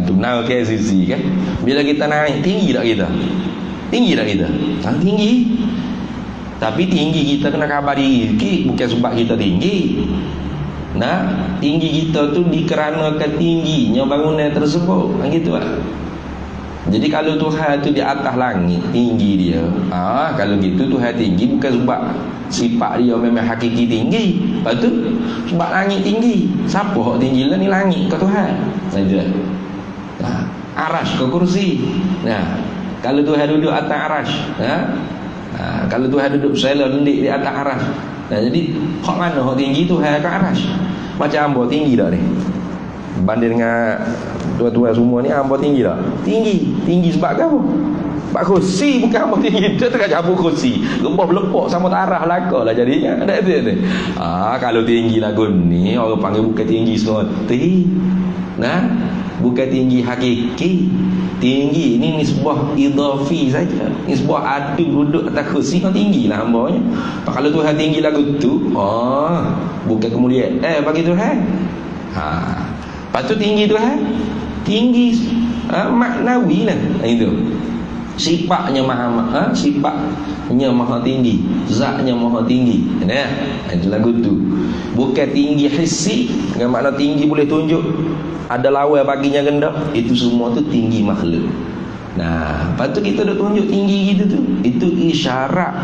Tu menara KLCC kan. Bila kita naik, tinggi tak kita? Tinggi tak kita? Tinggi. Tapi tinggi kita kena khabar diri sikit, bukan sebab kita tinggi. Nah, tinggi kita tu dikarenakan tingginya bangunan tersebut. Gitu lah. Jadi kalau Tuhan tu di atas langit, tinggi dia. Kalau gitu Tuhan tinggi bukan sebab sifat dia memang hakiki tinggi. Lepas tu sebab langit tinggi. Siapa hak tinggi lah ni, langit ke Tuhan? Saja. Arash ke kursi. Nah, kalau Tuhan duduk atas arash, kalau Tuhan duduk sela lendik di atas arash. Nah, jadi hak mana hak tinggi Tuhan ke arash? Macam hamba tinggi tak ni? Banding dengan tuan-tuan semua ni, hamba tinggi tak? Tinggi sebab kau. Sebab kursi bukan hamba tinggi. Dia tengah cabut kursi, lepah lepok sama tarah laka lah jadinya. Ada tu. Kalau tinggi lagu ni orang panggil bukan tinggi senoti. Nah, bukan tinggi hakiki. Tinggi ni nisbah idafi saja. Nisbah ada duduk atas kursi kan tinggi lah hambanya. Kalau Tuhan tinggi lagu tu, bukan kemuliaan. Bagi Tuhan. Lepas tu tinggi Tuhan. Tinggi maknawi lah. Itu. Sifatnya sifatnya maha tinggi, zatnya maha tinggi. Nah, itu lagu tu. Bukan tinggi hissi, dengan makna tinggi boleh tunjuk ada lawan baginya rendah. Itu semua tu tinggi makhluk. Nah, lepas tu kita dah tunjuk tinggi gitu tu. Itu isyarat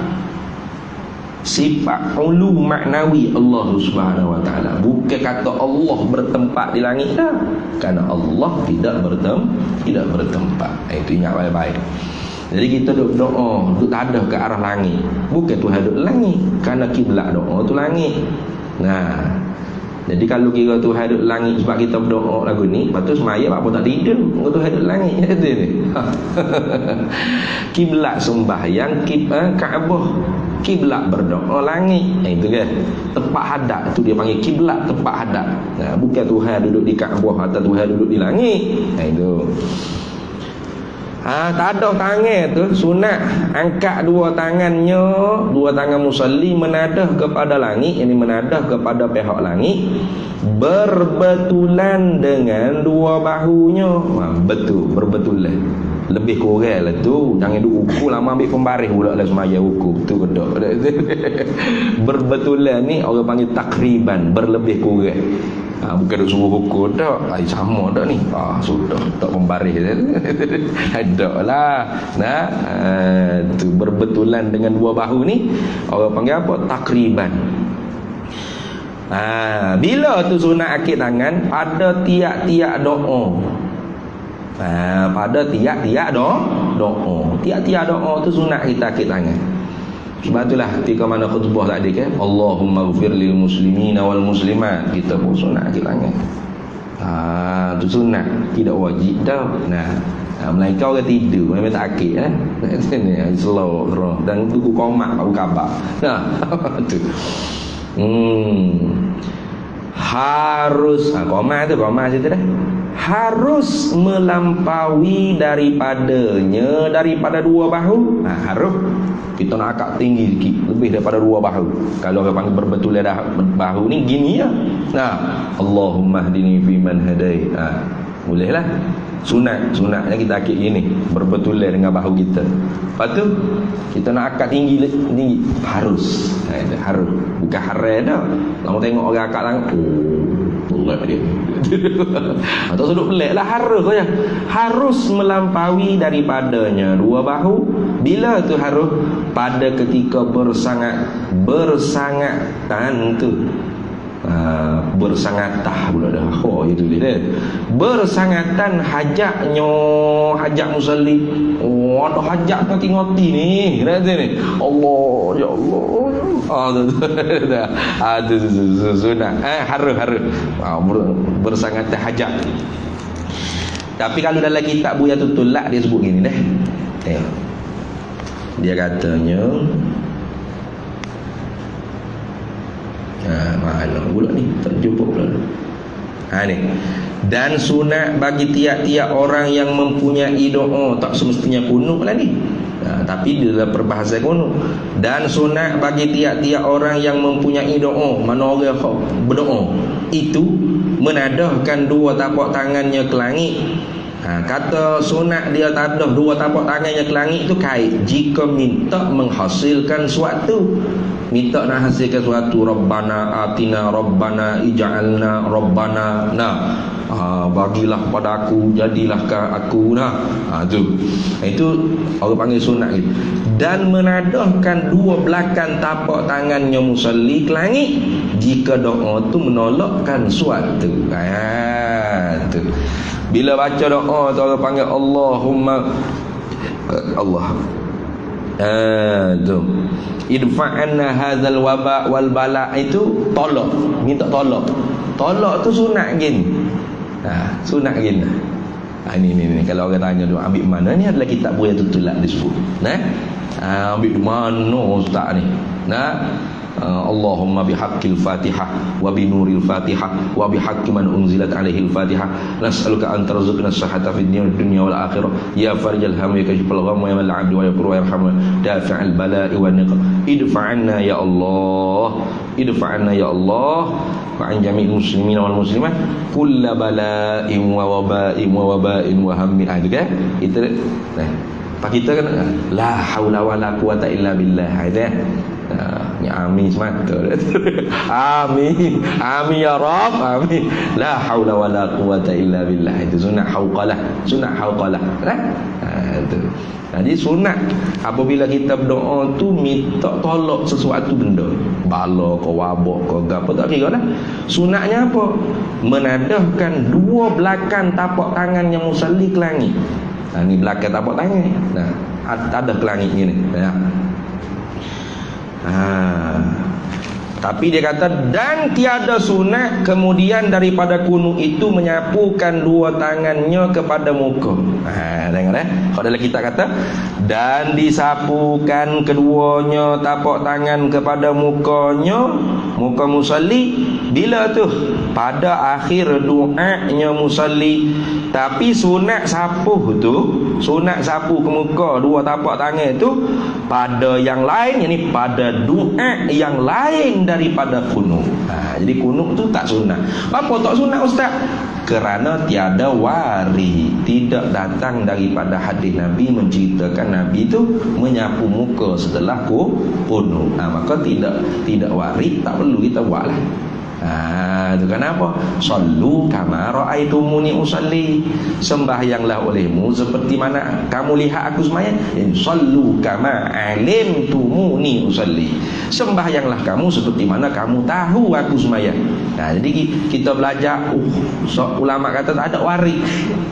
sifat ulu maknawi Allah Subhanahu wa taala. Bukan kata Allah bertempat di langit dah. Kerana Allah tidak bertempat. Itu ingat baik-baik. Jadi kita duk doa, duk tadah ke arah langit. Bukan Tuhan duk langit, kerana kiblat doa tu langit. Nah, jadi kalau kira Tuhan duk langit sebab kita berdoa lagu ni, lepas tu semaya apa tak tidur, Tuhan duk langit kata ni. Kiblat sembahyang Kaabah, kiblat berdoa langit. Itu kan. Tempat hadap tu dia panggil kiblat, tempat hadap. Nah, bukan Tuhan duduk di Kaabah atau Tuhan duduk di langit. Itu. Tak ada tangan tu sunat angkat dua tangan musalli menadah kepada langit, ini menadah kepada pihak langit berbetulan dengan dua bahunya. Betul, berbetulan. Lebih kurang lah tu. Jangan duk ukur lama ambil pembaris pula lah semaya ukur. Tu kedok. Berbetulan ni orang panggil takriban, berlebih kurang. Bukan duk suruh ukur tak. Sama tak ni. Sudah tak pembaris. Tak lah. Nah, tu berbetulan dengan dua bahu ni orang panggil apa? Takriban. Bila tu sunat akik tangan pada tiap-tiap doa. Pada tiap-tiap doa. Tiap-tiap doa tu sunat kita akik tangan. Sebab itulah ketika mana khutbah tadi kan, Allahumma ghfir lil muslimina wal muslimat, kita pun sunat akik tangan. Tu sunat, tidak wajib dah. Nah, melainkan orang tidur memang tak akik ni slow dan tunggu komat baru khabar. Nah, tu. harus, koma situ dah. Harus melampaui daripada 2 bahu. Harus kita nak akak tinggi sikit, lebih daripada 2 bahu. Kalau orang panggil berbetul dah bahu ni gini ya. Allahumma hdini fi man hadait. Bolehlah. Sunatnya kita akik gini, berbetulan dengan bahu kita. Lepas tu kita nak akak tinggi harus. Harus. Bukan haram dah. Lama tengok orang akak pelat dia. Atau sudut pelik lah, harus melampaui daripadanya 2 bahu. Bila tu harus? Pada ketika bersangatan tu. Bersangatah pula dah. Itu dia. Bersangatan hajat musalli. Ada hajat ngoti ni. Allah, ya Allah. Tu sunat. Harus. Bersangatan hajat. Tapi kalau dalam kitab Buya Tutulak dia sebut gini dah. Dia katanya mana pula ni, tak jumpa pula ni. Dan sunat bagi tiap-tiap orang yang mempunyai doa, tak semestinya kunut lah ni, tapi dia dalam perbahasan kunut. Dan sunat bagi tiap-tiap orang yang mempunyai doa, mana orang berdoa itu menadahkan 2 tapak tangannya ke langit. Kata sunat dia tadah 2 tapak tangannya ke langit tu kait jika minta menghasilkan suatu, minta nak hasilkan suatu. Rabbana atina, Rabbana ij'alna, Rabbana bagilah pada aku, jadilah ke aku. Itu orang panggil sunat gitu. Dan menadahkan 2 belakang tapak tangannya musalli ke langit jika doa tu menolakkan suatu. Tu bila baca doa tu orang panggil Allahumma Allah tu idfa'anna hadzal waba wal bala, itu tolak, minta tolak. Tolak tu sunat gini. Sunat gini. Ini kalau orang tanya tu ambil mana, ni adalah kitab Buya Tutulak disebut. Ambil di mana ustaz ni? Allahumma bihaqqil Fatihah wa binuril Fatihah wa bihaqqi man unzilat alaihil Fatihah nas'aluka an tarzuqna as-sihhata fid dunya wal akhirah ya farijal hammi kashifal gham wa yamal 'abdi wa yaqru wa yarhamu dafi'al bala'i wan niqam idfa'anna ya Allah wa an jami'il muslimin wal muslimat kulla bala'in wa waba'in wa hammin. Itu kan kita pak kita kan la haula wala quwata illa billah. Amin semata. Amin ya Rabb, amin. La haula wala quwata illa billah. Itu sunat hauqalah. Itu. Jadi sunat apabila kita berdoa tu minta tolak sesuatu benda, bala ke wabak ke apa tak kira lah. Sunatnya apa? Menadahkan 2 belakang tapak tangan yang musalli ke langit. Ni belakang tapak tangan. Ada ke langit ni. Tapi dia kata dan tiada sunat kemudian daripada kunut itu menyapukan 2 tangannya kepada muka. Tengok kalau dalam kitab kata dan disapukan keduanya tapak tangan kepada mukanya, muka musalli. Bila tu? Pada akhir doanya musalli. Tapi sunat sapuh ke muka 2 tapak tangan tu pada yang lain, yakni pada doa yang lain daripada kunut. Jadi kunut tu tak sunat. Apa tak sunat ustaz? Kerana tiada wari, tidak datang daripada hadis Nabi menceritakan Nabi itu menyapu muka setelah kunut. Maka tidak wari, tak perlu kita buatlah. Itu kenapa? Sallu kama ra'aitumuni usalli. Sembahyanglah olehmu seperti mana kamu lihat aku sembahyang. Sallu kama alimtumuni usalli. Sembahyanglah kamu seperti mana kamu tahu aku sembahyang. Jadi kita belajar ulama kata tak ada wari.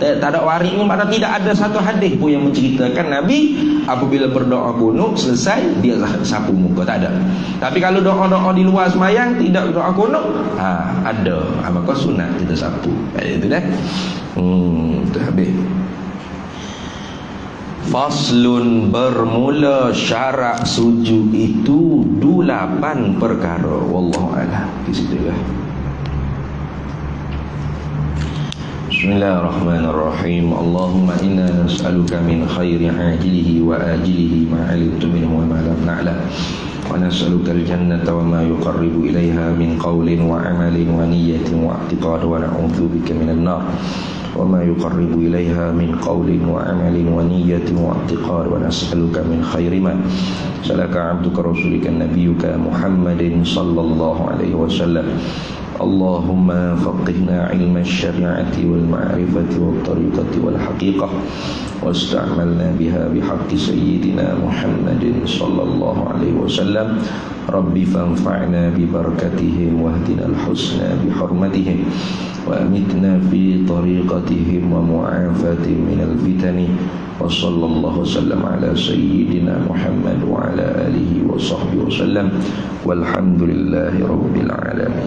Tak ada wari ni maknanya tidak ada satu hadis pun yang menceritakan Nabi apabila berdoa kunut selesai dia sapu muka, tak ada. Tapi kalau doa-doa di luar sembahyang tidak doa kunut, ada. Maka sunat kita sapu. Itu dah. Itu habis. Faslun, bermula syarat sujud itu 8 perkara. Wallahu a'lam. Di situ lah. Bismillahirrahmanirrahim. Allahumma inna nas'aluka min khairi ajilihi wa ajilihi ma 'alimtu minhu wa ma lam na'lam. Wa nas'aluka al-jannata wa ma yuqarribu ilaiha min qawlin wa 'amalin wa niyyatin wa i'tiqad wa na'udzu bika minan nar. Wa ma yuqarribu ilaiha min qawlin wa 'amalin wa niyyatin wa i'tiqad wa nas'aluka min khairi ma salaka 'abduka rasulika nabiyyuka Muhammadin sallallahu alaihi wasallam. Allahumma faqihna ilma syari'ati wal ma'rifati wal tariqati wal haqiqah wasta'malna biha bihaqqi sayyidina Muhammadin sallallahu alaihi wasallam. Rabbi fanfa'na bi barakatihim wahdina al-husna bi hurmatihim wa amitna fi tariqatihim wa mu'afatihim min al-fitani wa sallallahu wasallam ala sayyidina Muhammad wa ala alihi wa sahbihi wasallam walhamdulillahi rabbil alamin.